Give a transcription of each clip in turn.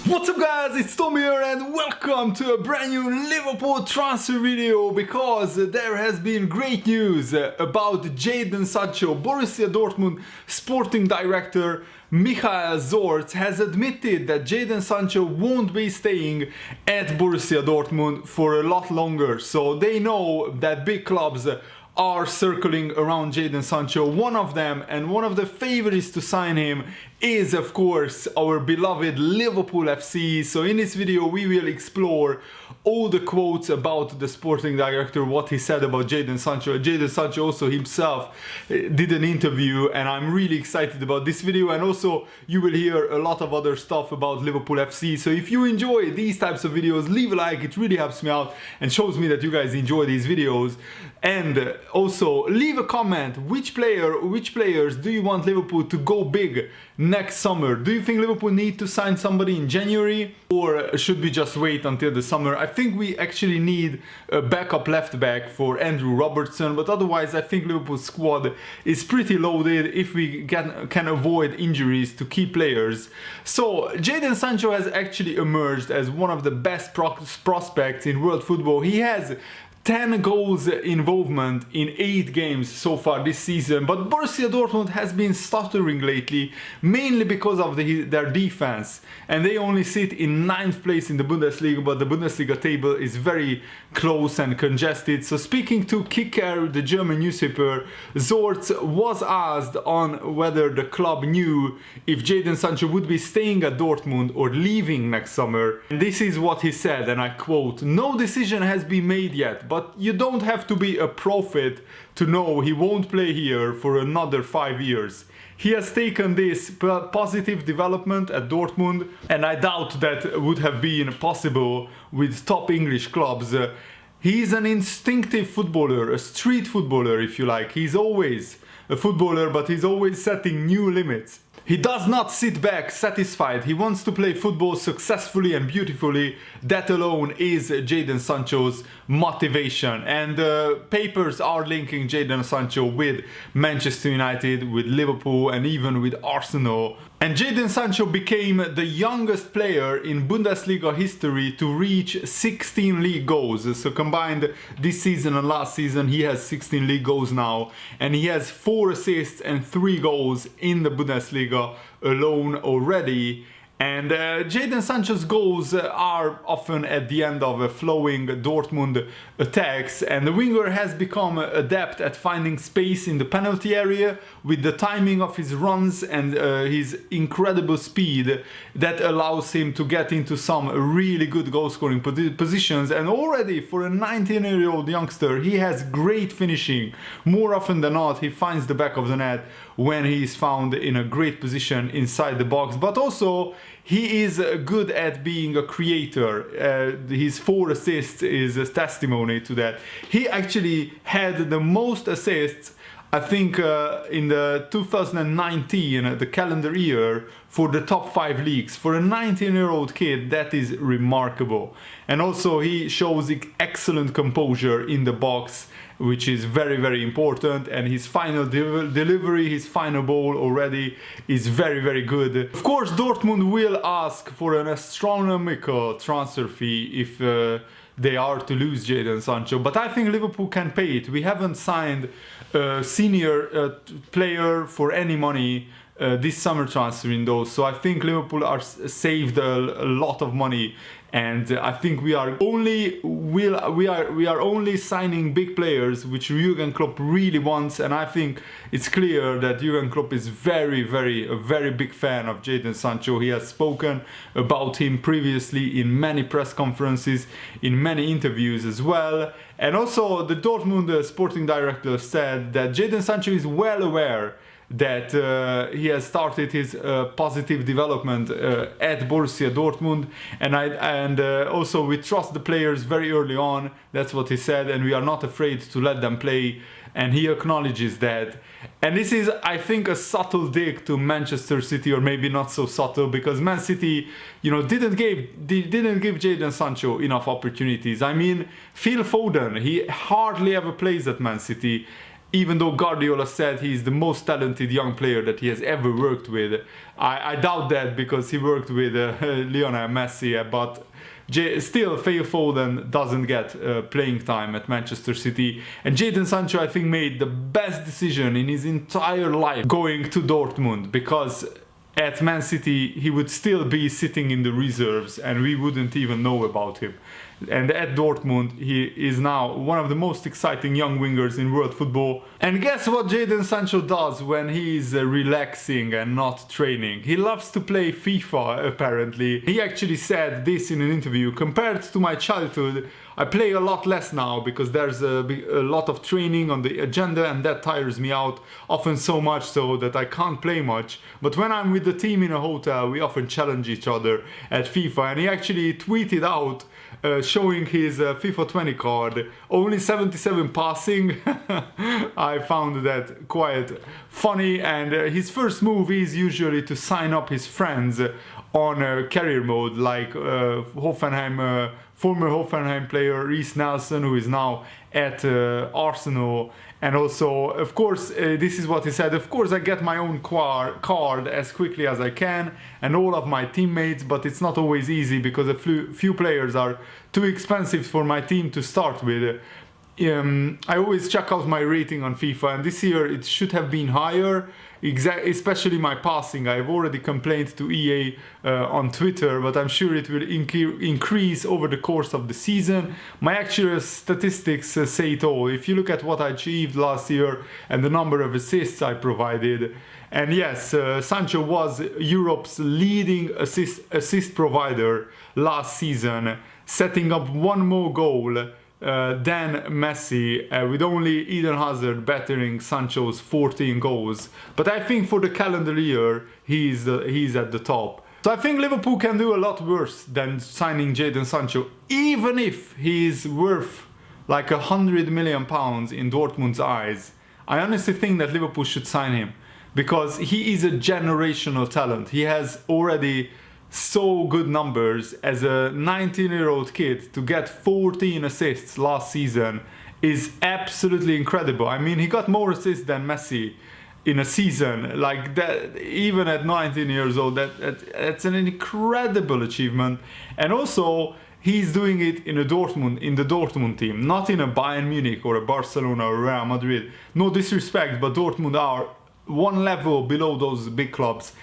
What's up guys, it's Tom here and welcome to a brand new Liverpool transfer video, because there has been great news about Jadon Sancho. Borussia Dortmund sporting director Michael Zorc has admitted that Jadon Sancho won't be staying at Borussia Dortmund for a lot longer. So they know that big clubs are circling around Jadon Sancho. One of them, and one of the favorites to sign him, is of course our beloved Liverpool FC. So in this video we will explore all the quotes about the sporting director, what he said about Jadon Sancho. Jadon Sancho also himself did an interview, and I'm really excited about this video. And also you will hear a lot of other stuff about Liverpool FC. So if you enjoy these types of videos, leave a like, it really helps me out and shows me that you guys enjoy these videos. And also leave a comment, which players do you want Liverpool to go big next summer? Do you think Liverpool need to sign somebody in January, or should we just wait until the summer? I think we actually need a backup left back for Andrew Robertson, but otherwise I think Liverpool's squad is pretty loaded if we can avoid injuries to key players. So Jadon Sancho has actually emerged as one of the best prospects in world football. He has 10 goals involvement in 8 games so far this season, but Borussia Dortmund has been stuttering lately, mainly because of their defense, and they only sit in 9th place in the Bundesliga, but the Bundesliga table is very close and congested. So speaking to Kicker, the German newspaper, Zorc was asked on whether the club knew if Jadon Sancho would be staying at Dortmund or leaving next summer. And this is what he said, and I quote, "No decision has been made yet, but you don't have to be a prophet to know he won't play here for another 5 years. He has taken this positive development at Dortmund, and I doubt that would have been possible with top English clubs. He's an instinctive footballer, a street footballer if you like. He's always a footballer, but he's always setting new limits. He does not sit back satisfied. He wants to play football successfully and beautifully. That alone is Jadon Sancho's motivation." And papers are linking Jadon Sancho with Manchester United, with Liverpool, and even with Arsenal. And Jadon Sancho became the youngest player in Bundesliga history to reach 16 league goals. So combined this season and last season, he has 16 league goals now. And he has 4 assists and 3 goals in the Bundesliga alone already. And Jadon Sancho's goals are often at the end of flowing Dortmund attacks, and the winger has become adept at finding space in the penalty area with the timing of his runs and his incredible speed that allows him to get into some really good goal-scoring positions. And already for a 19-year-old youngster, he has great finishing. More often than not, he finds the back of the net when he is found in a great position inside the box, but also he is good at being a creator. His 4 assists is a testimony to that. He actually had the most assists, I think, in the 2019, the calendar year, for the top 5 leagues. For a 19-year-old kid, that is remarkable. And also he shows excellent composure in the box, which is very, very important. And his final delivery, his final ball already is very, very good. Of course, Dortmund will ask for an astronomical transfer fee if they are to lose Jadon Sancho, but I think Liverpool can pay it. We haven't signed a senior player for any money this summer transfer window, so I think Liverpool are saved a lot of money. And I think we are only signing big players, which Jurgen Klopp really wants. And I think it's clear that Jurgen Klopp is a very big fan of Jadon Sancho. He has spoken about him previously in many press conferences, in many interviews as well. And also the Dortmund sporting director said that Jadon Sancho is well aware that he has started his positive development at Borussia Dortmund, and also we trust the players very early on. That's what he said, and we are not afraid to let them play, and he acknowledges that. And this is, I think, a subtle dig to Manchester City, or maybe not so subtle, because Man City, you know, didn't give Jadon Sancho enough opportunities. I mean, Phil Foden, he hardly ever plays at Man City. even though Guardiola said he's the most talented young player that he has ever worked with. I doubt that, because he worked with Lionel Messi, but still Phil Foden doesn't get playing time at Manchester City. And Jadon Sancho, I think, made the best decision in his entire life going to Dortmund, because at Man City he would still be sitting in the reserves and we wouldn't even know about him. And at Dortmund he is now one of the most exciting young wingers in world football. And guess what Jadon Sancho does when he's relaxing and not training? He loves to play FIFA, apparently. He actually said this in an interview: compared to my childhood, I play a lot less now because there's a lot of training on the agenda, and that tires me out, often so much so that I can't play much. But when I'm with the team in a hotel, we often challenge each other at FIFA. And he actually tweeted out showing his FIFA 20 card, only 77 passing. I found that quite funny. And his first move is usually to sign up his friends on career mode, like Hoffenheim, former Hoffenheim player Reece Nelson, who is now at Arsenal. And also, of course, this is what he said: of course I get my own card as quickly as I can, and all of my teammates, but it's not always easy because a few players are too expensive for my team to start with. I always check out my rating on FIFA, and this year it should have been higher, especially my passing. I've already complained to EA on Twitter, but I'm sure it will increase over the course of the season. My actual statistics say it all. If you look at what I achieved last year and the number of assists I provided, and yes, Sancho was Europe's leading assist provider last season, setting up one more goal than Messi, with only Eden Hazard bettering Sancho's 14 goals. But I think for the calendar year, he's at the top. So I think Liverpool can do a lot worse than signing Jadon Sancho, even if he's worth like £100 million in Dortmund's eyes. I honestly think that Liverpool should sign him, because he is a generational talent. He has already so good numbers as a 19-year-old kid. To get 14 assists last season is absolutely incredible. I mean, he got more assists than Messi in a season like that, even at 19 years old. That's an incredible achievement. And also, he's doing it in the Dortmund team, not in a Bayern Munich or a Barcelona or Real Madrid. No disrespect, but Dortmund are one level below those big clubs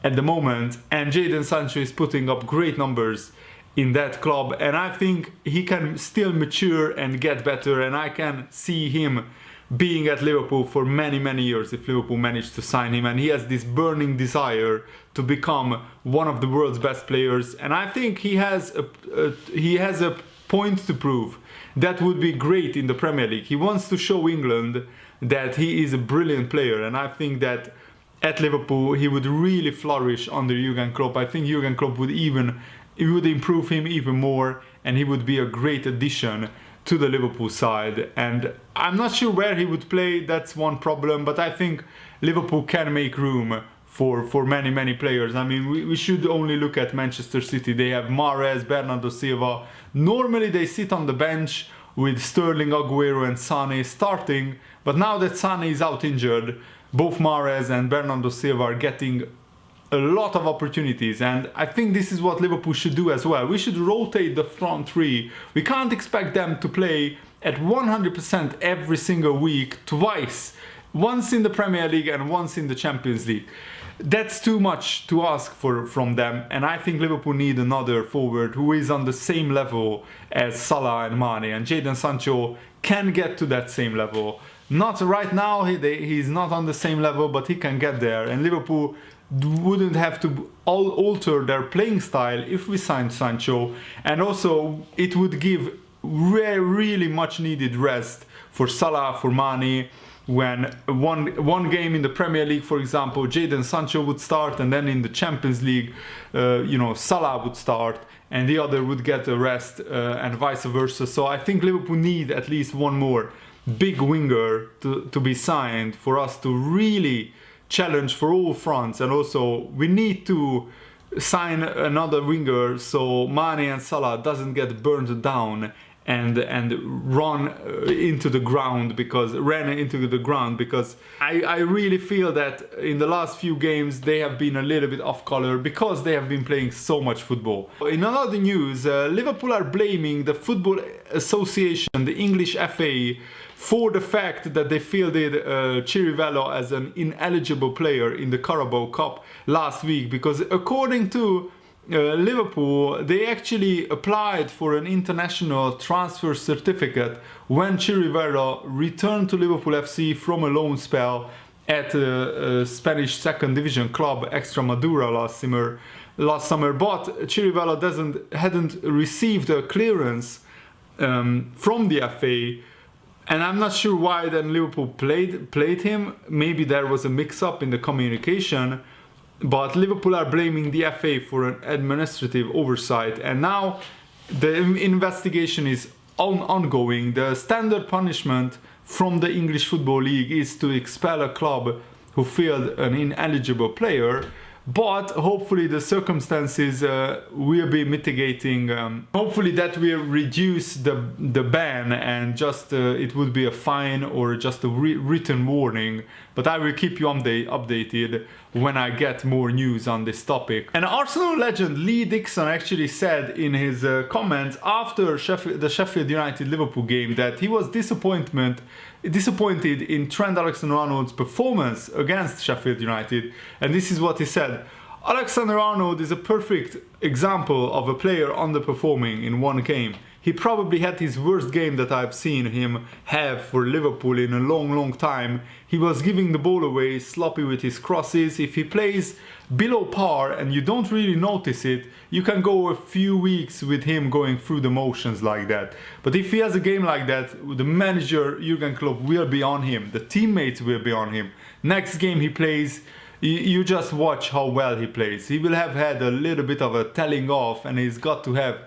at the moment, and Jadon Sancho is putting up great numbers in that club, and I think he can still mature and get better, and I can see him being at Liverpool for many years if Liverpool managed to sign him. And he has this burning desire to become one of the world's best players, and I think he has a point to prove. That would be great in the Premier League. He wants to show England that he is a brilliant player, and I think that at Liverpool he would really flourish under Jurgen Klopp. I think Jurgen Klopp would improve him even more, and he would be a great addition to the Liverpool side. And I'm not sure where he would play, that's one problem, but I think Liverpool can make room for many players. I mean, we should only look at Manchester City. They have Mahrez, Bernardo Silva. Normally they sit on the bench with Sterling, Aguero and Sané starting, but now that Sané is out injured, both Mahrez and Bernardo Silva are getting a lot of opportunities, and I think this is what Liverpool should do as well. We should rotate the front three. We can't expect them to play at 100% every single week twice, once in the Premier League and once in the Champions League. That's too much to ask from them, and I think Liverpool need another forward who is on the same level as Salah and Mane, and Jadon Sancho can get to that same level. Not right now, he's not on the same level, but he can get there, and Liverpool wouldn't have to alter their playing style if we signed Sancho. And also it would give really much needed rest for Salah, for Mane. When one game in the Premier League, for example, Jadon Sancho would start, and then in the Champions League, Salah would start, and the other would get a rest, and vice versa. So I think Liverpool need at least one more big winger to be signed for us to really challenge for all fronts. And also we need to sign another winger so Mane and Salah doesn't get burned down and ran into the ground because I really feel that in the last few games they have been a little bit off color because they have been playing so much football. In another news, Liverpool are blaming the Football Association, the English FA, for the fact that they fielded Chirivella as an ineligible player in the Carabao Cup last week, because according to Liverpool, they actually applied for an international transfer certificate when Chirivella returned to Liverpool FC from a loan spell at a Spanish second division club Extremadura last summer. But Chirivella hadn't received a clearance from the FA, and I'm not sure why then Liverpool played him. Maybe there was a mix-up in the communication. But Liverpool are blaming the FA for an administrative oversight, and now the investigation is ongoing. The standard punishment from the English Football League is to expel a club who failed an ineligible player, but hopefully the circumstances will be mitigating. Hopefully that will reduce the ban, and just it would be a fine or just a written warning. But I will keep you updated when I get more news on this topic. And Arsenal legend Lee Dixon actually said in his comments after the Sheffield United Liverpool game that he was disappointed in Trent Alexander-Arnold's performance against Sheffield United, and this is what he said: Alexander-Arnold is a perfect example of a player underperforming in one game. He probably had his worst game that I've seen him have for Liverpool in a long time. He was giving the ball away, sloppy with his crosses. If he plays below par and you don't really notice it, you can go a few weeks with him going through the motions like that. But if he has a game like that, the manager Jurgen Klopp will be on him. The teammates will be on him. Next game he plays, you just watch how well he plays. He will have had a little bit of a telling off, and he's got to have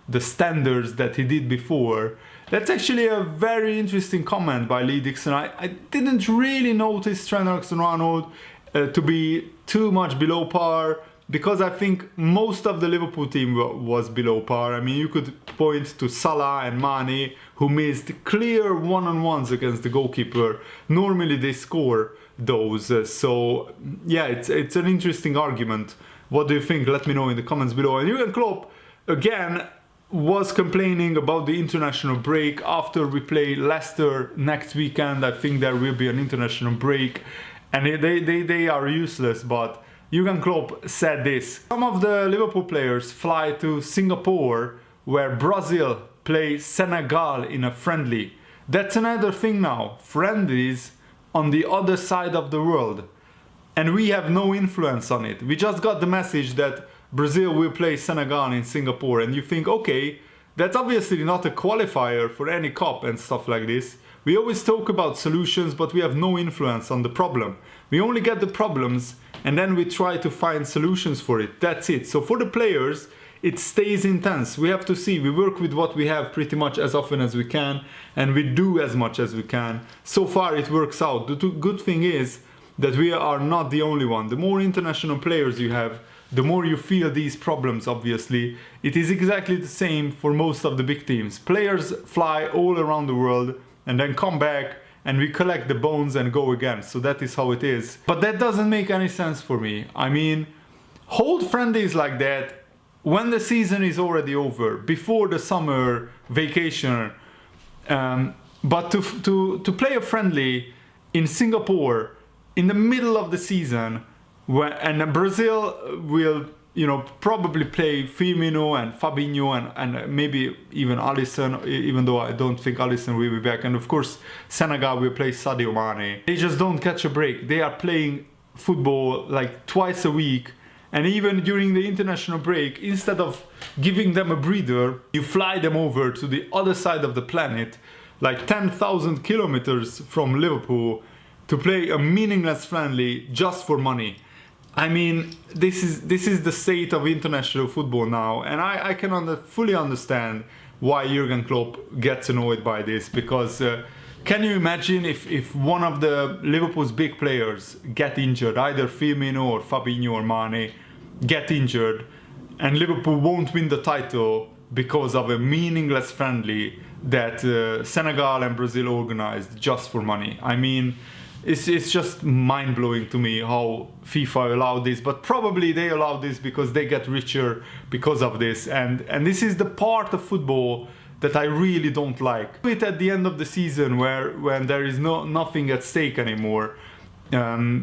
the standards that he did before. That's actually a very interesting comment by Lee Dixon. I didn't really notice Trent Alexander-Arnold to be too much below par, because I think most of the Liverpool team was below par. I mean, you could point to Salah and Mane, who missed clear one-on-ones against the goalkeeper. Normally they score those. So yeah, it's an interesting argument. What do you think? Let me know in the comments below. And Jurgen Klopp again was complaining about the international break after we play Leicester next weekend. I think there will be an international break, and they are useless. But Jurgen Klopp said this: some of the Liverpool players fly to Singapore, where Brazil play Senegal in a friendly. That's another thing now. Friendlies on the other side of the world, and we have no influence on it. We just got the message that Brazil will play Senegal in Singapore, and you think, okay, that's obviously not a qualifier for any cup and stuff like this. We always talk about solutions, but we have no influence on the problem. We only get the problems and then we try to find solutions for it. That's it. So for the players, it stays intense. We have to see, we work with what we have pretty much as often as we can, and we do as much as we can. So far it works out. The good thing is that we are not the only one. The more international players you have, the more you feel these problems, obviously. It is exactly the same for most of the big teams. Players fly all around the world and then come back, and we collect the bones and go again. So that is how it is. But that doesn't make any sense for me. I mean, hold friendlies like that when the season is already over, before the summer vacation. But to play a friendly in Singapore in the middle of the season, and Brazil will, probably play Firmino and Fabinho and maybe even Alisson, even though I don't think Alisson will be back. And of course, Senegal will play Sadio Mane. They just don't catch a break. They are playing football like twice a week. And even during the international break, instead of giving them a breather, you fly them over to the other side of the planet, like 10,000 kilometers from Liverpool, to play a meaningless friendly just for money. I mean, this is the state of international football now, and I can fully understand why Jurgen Klopp gets annoyed by this, because can you imagine if one of the Liverpool's big players get injured, either Firmino or Fabinho or Mane get injured, and Liverpool won't win the title because of a meaningless friendly that Senegal and Brazil organized just for money. I mean, it's just mind-blowing to me how FIFA allowed this, but probably they allow this because they get richer because of this, and this is the part of football that I really don't like. Do it at the end of the season when there is nothing at stake anymore,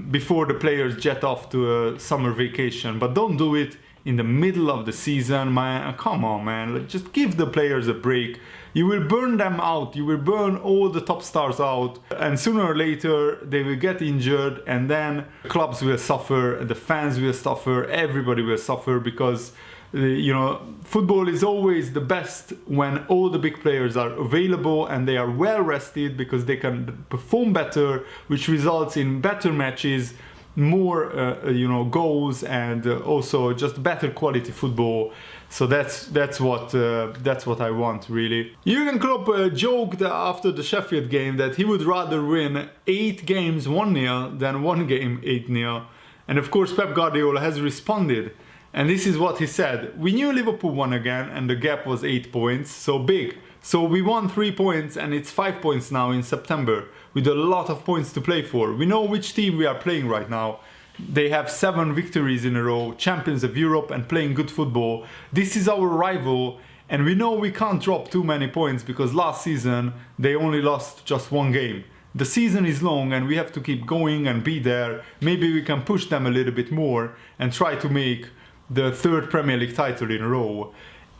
before the players jet off to a summer vacation, but don't do it in the middle of the season, man. Come on, man. Like, just give the players a break. You will burn them out. You will burn all the top stars out, and sooner or later they will get injured, and then clubs will suffer, the fans will suffer, everybody will suffer, because you know, football is always the best when all the big players are available and they are well rested, because they can perform better, which results in better matches, more you know, goals, and also just better quality football. So that's what I want, really. Jurgen Klopp joked after the Sheffield game that he would rather win 8 games 1-0 than 1 game 8-0, and of course Pep Guardiola has responded, and this is what he said: "We knew Liverpool won again, and the gap was 8 points, so big. So we won 3 points, and it's 5 points now in September, with a lot of points to play for. We know which team we are playing right now. They have 7 victories in a row, champions of Europe and playing good football. This is our rival, and we know we can't drop too many points because last season they only lost just 1 game. The season is long and we have to keep going and be there. Maybe we can push them a little bit more and try to make the 3rd Premier League title in a row."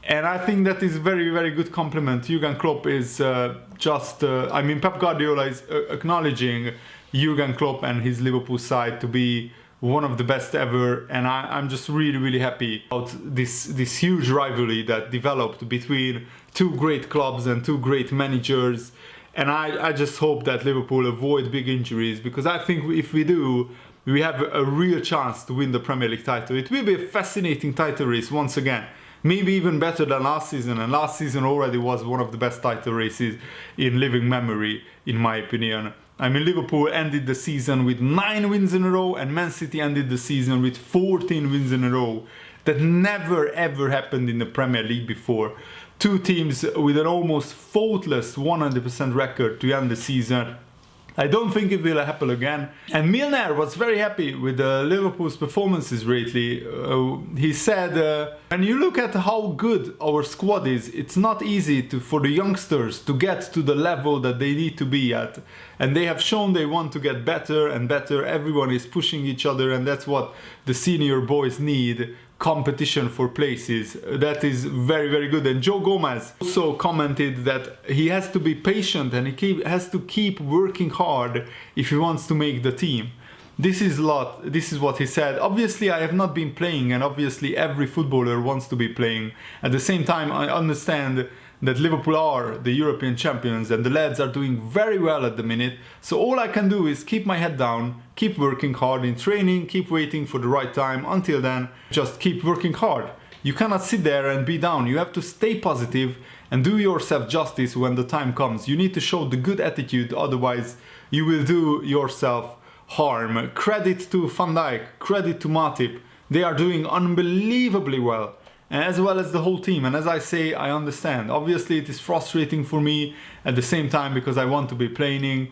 And I think that is very, very good compliment. Jurgen Klopp is I mean, Pep Guardiola is acknowledging Jurgen Klopp and his Liverpool side to be one of the best ever, and I'm just really, really happy about this huge rivalry that developed between 2 great clubs and 2 great managers. And I just hope that Liverpool avoid big injuries, because I think if we do, we have a real chance to win the Premier League title. It will be a fascinating title race once again. Maybe even better than last season, and last season already was one of the best title races in living memory, in my opinion. I mean, Liverpool ended the season with 9 wins in a row, and Man City ended the season with 14 wins in a row. That never ever happened in the Premier League before. 2 teams with an almost faultless 100% record to end the season. I don't think it will happen again. And Milner was very happy with Liverpool's performances lately. He said, when you look at how good our squad is, it's not easy for the youngsters to get to the level that they need to be at. And they have shown they want to get better and better. Everyone is pushing each other, and that's what the senior boys need. Competition for places. That is very, very good. And Joe Gomez also commented that he has to be patient and he has to keep working hard if he wants to make the team. This is what he said. Obviously I have not been playing, and obviously every footballer wants to be playing. At the same time, I understand that Liverpool are the European champions and the lads are doing very well at the minute. So all I can do is keep my head down, keep working hard in training, keep waiting for the right time. Until then, just keep working hard. You cannot sit there and be down. You have to stay positive and do yourself justice when the time comes. You need to show the good attitude, otherwise you will do yourself harm. Credit to Van Dijk, credit to Matip. They are doing unbelievably well, as well as the whole team. And as I say, I understand. Obviously it is frustrating for me at the same time, because I want to be playing,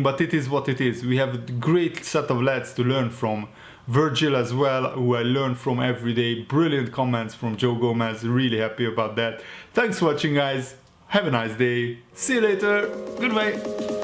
but it is what it is. We have a great set of lads to learn from. Virgil as well, who I learn from every day. Brilliant comments from Joe Gomez, really happy about that. Thanks for watching, guys. Have a nice day. See you later. Goodbye.